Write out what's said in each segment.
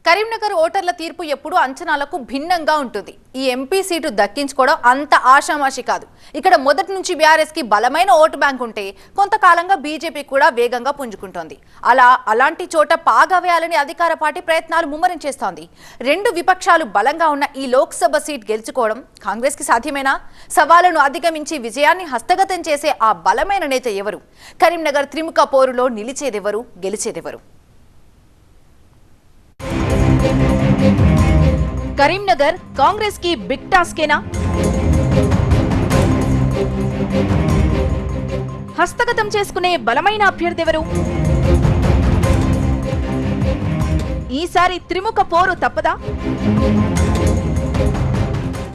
కరీంనగర్ ఓటర్ల తీర్పు ఎప్పుడూ అంచనాలకు భిన్నంగా ఉంటుంది. ఈ ఎంపీ సీటు దక్కించుకోవడం అంత ఆషామాషి కాదు. ఇక్కడ మొదటి నుంచి బీఆర్ఎస్ కి బలమైన ఓటు బ్యాంక్ ఉంటే కొంతకాలంగా బీజేపీ కూడా వేగంగా పుంజుకుంటోంది. అలాంటి చోట పాగా వేయాలని అధికార పార్టీ ప్రయత్నాలు ముమ్మరం చేస్తోంది. రెండు విపక్షాలు బలంగా ఉన్న ఈ లోక్సభ సీట్ గెలుచుకోవడం కాంగ్రెస్ కి సాధ్యమేనా? సవాలును అధిగమించి విజయాన్ని హస్తగతం చేసే ఆ బలమైన నేత ఎవరు? కరీంనగర్ త్రిముఖ పోరులో నిలిచేదెవరు, గెలిచేదెవరు? కరీంనగర్ కాంగ్రెస్ కి బిగ్ టాస్కేనా? హస్తగతం చేసుకునే బలమైన అభ్యర్థి ఎవరు? ఈసారి త్రిముఖ పోరు తప్పదా?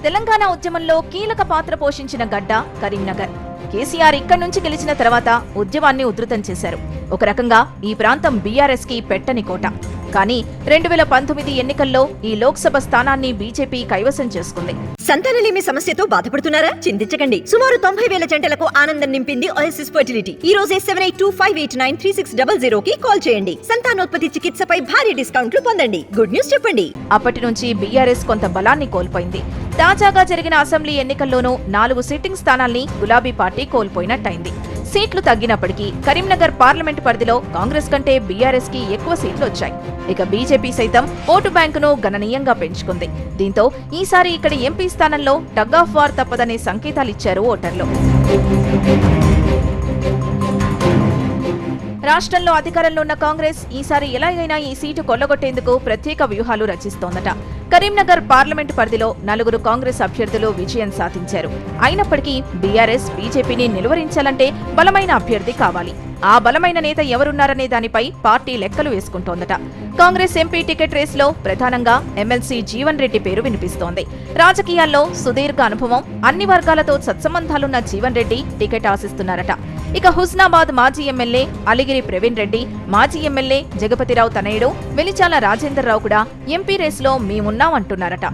తెలంగాణ ఉద్యమంలో కీలక పాత్ర పోషించిన గడ్డ కరీంనగర్. కేసీఆర్ ఇక్కడి నుంచి గెలిచిన తర్వాత ఉద్యమాన్ని ఉధృతం చేశారు. ఒక రకంగా ఈ ప్రాంతం బీఆర్ఎస్ కి పెట్టని కోట. కానీ 2019 ఎన్నికల్లో ఈ లోక్సభ స్థానాన్ని బీజేపీ కైవసం చేసుకుంది. సంతానలేమి సమస్యతో బాధపడుతున్నారా? చింతించకండి. సుమారు 90,000 జంటలకు ఆనందం నింపింది ఓఎస్ఎస్ ఫర్టిలిటీ. ఈ రోజే 7825893600 కి కాల్ చేయండి. సంతానోత్పత్తి చికిత్సపై భారీ డిస్కౌంట్లు పొందండి. గుడ్ న్యూస్ చెప్పండి. అప్పటి నుంచి బీఆర్ఎస్ కొంత బలాన్ని కోల్పోయింది. తాజాగా జరిగిన అసెంబ్లీ ఎన్నికల్లోనూ 4 సిట్టింగ్ స్థానాల్ని గులాబీ పార్టీ కోల్పోయినట్టయింది. సీట్లు తగ్గినప్పటికీ కరీంనగర్ పార్లమెంటు పరిధిలో కాంగ్రెస్ కంటే బీఆర్ఎస్ కి ఎక్కువ సీట్లు వచ్చాయి. ఇక బీజేపీ సైతం ఓటు బ్యాంకును గణనీయంగా పెంచుకుంది. దీంతో ఈసారి ఇక్కడ ఎంపీ స్థానంలో టగ్ ఆఫ్ వార్ తప్పదనే సంకేతాలిచ్చారు ఓటర్లు. రాష్ట్రంలో అధికారంలో ఉన్న కాంగ్రెస్ ఈసారి ఎలాగైనా ఈ సీటు కొల్లగొట్టేందుకు ప్రత్యేక వ్యూహాలు రచిస్తోందట. కరీంనగర్ పార్లమెంటు పరిధిలో 4 కాంగ్రెస్ అభ్యర్థులు విజయం సాధించారు. అయినప్పటికీ బీఆర్ఎస్ బీజేపీని నిలువరించాలంటే బలమైన అభ్యర్థి కావాలి. ఆ బలమైన నేత ఎవరున్నారనే దానిపై పార్టీ లెక్కలు వేసుకుంటోందట. కాంగ్రెస్ ఎంపీ టికెట్ రేసులో ప్రధానంగా ఎమ్మెల్సీ జీవన్ రెడ్డి పేరు వినిపిస్తోంది. రాజకీయాల్లో సుదీర్ఘ అనుభవం, అన్ని వర్గాలతో సత్సంబంధాలున్న జీవన్ రెడ్డి టికెట్ ఆశిస్తున్నారట. ఇక హుస్నాబాద్ మాజీ ఎమ్మెల్యే అలిగిరి ప్రవీణ్ రెడ్డి, మాజీ ఎమ్మెల్యే జగపతిరావు తనయుడు వెలిచాల రాజేందర్రావు కూడా ఎంపీ రేసులో మేమున్నామంటున్నారట.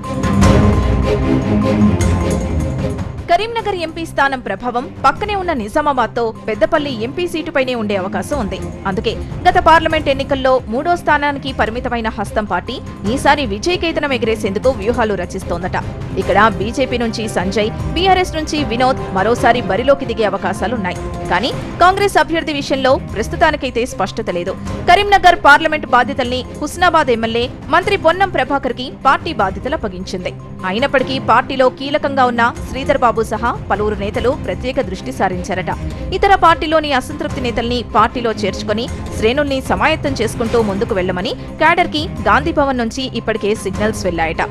కరీంనగర్ ఎంపీ స్థానం ప్రభావం పక్కనే ఉన్న నిజామాబాద్తో పెద్దపల్లి ఎంపీ సీటుపైనే ఉండే అవకాశం ఉంది. అందుకే గత పార్లమెంట్ ఎన్నికల్లో 3వ స్థానానికి పరిమితమైన హస్తం పార్టీ ఈసారి విజయకేతనం ఎగిరేసేందుకు వ్యూహాలు రచిస్తోందట. ఇక్కడ బీజేపీ నుంచి సంజయ్, బీఆర్ఎస్ నుంచి వినోద్ మరోసారి బరిలోకి దిగే అవకాశాలున్నాయి. కానీ కాంగ్రెస్ అభ్యర్థి విషయంలో ప్రస్తుతానికైతే స్పష్టత లేదు. కరీంనగర్ పార్లమెంటు బాధ్యతల్ని హుస్నాబాద్ ఎమ్మెల్యే మంత్రి పొన్నం ప్రభాకర్ కి పార్టీ బాధ్యతలు అప్పగించింది. అయినప్పటికీ పార్టీలో కీలకంగా ఉన్న శ్రీధర్ బాబు సహా పలువురు నేతలు ప్రత్యేక దృష్టి సారించారట. ఇతర పార్టీలోని అసంతృప్తి నేతల్ని పార్టీలో చేర్చుకుని శ్రేణుల్ని సమాయత్తం చేసుకుంటూ ముందుకు వెళ్లమని క్యాడర్ కి గాంధీభవన్ నుంచి ఇప్పటికే సిగ్నల్స్ వెళ్లాయట.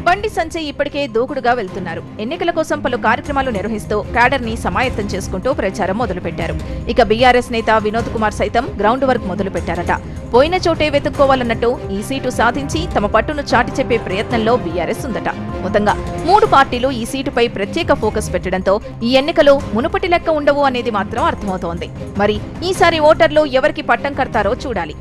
బండి సంజయ్ ఇప్పటికే దూకుడుగా వెళ్తున్నారు. ఎన్నికల కోసం పలు కార్యక్రమాలు నిర్వహిస్తూ క్యాడర్ ని సమాయత్తం చేసుకుంటూ ప్రచారం మొదలుపెట్టారు. ఇక బీఆర్ఎస్ నేత వినోద్ కుమార్ సైతం గ్రౌండ్ వర్క్ మొదలుపెట్టారట. పోయిన చోటే వెతుక్కోవాలన్నట్టు ఈ సీటు సాధించి తమ పట్టును చాటి చెప్పే ప్రయత్నంలో బీఆర్ఎస్ ఉందట. మొత్తంగా 3 పార్టీలు ఈ సీటుపై ప్రత్యేక ఫోకస్ పెట్టడంతో ఈ ఎన్నికలు మునుపటి లెక్క ఉండవు అనేది మాత్రం అర్థమవుతోంది. మరి ఈసారి ఓటర్లు ఎవరికి పట్టం కడతారో చూడాలి.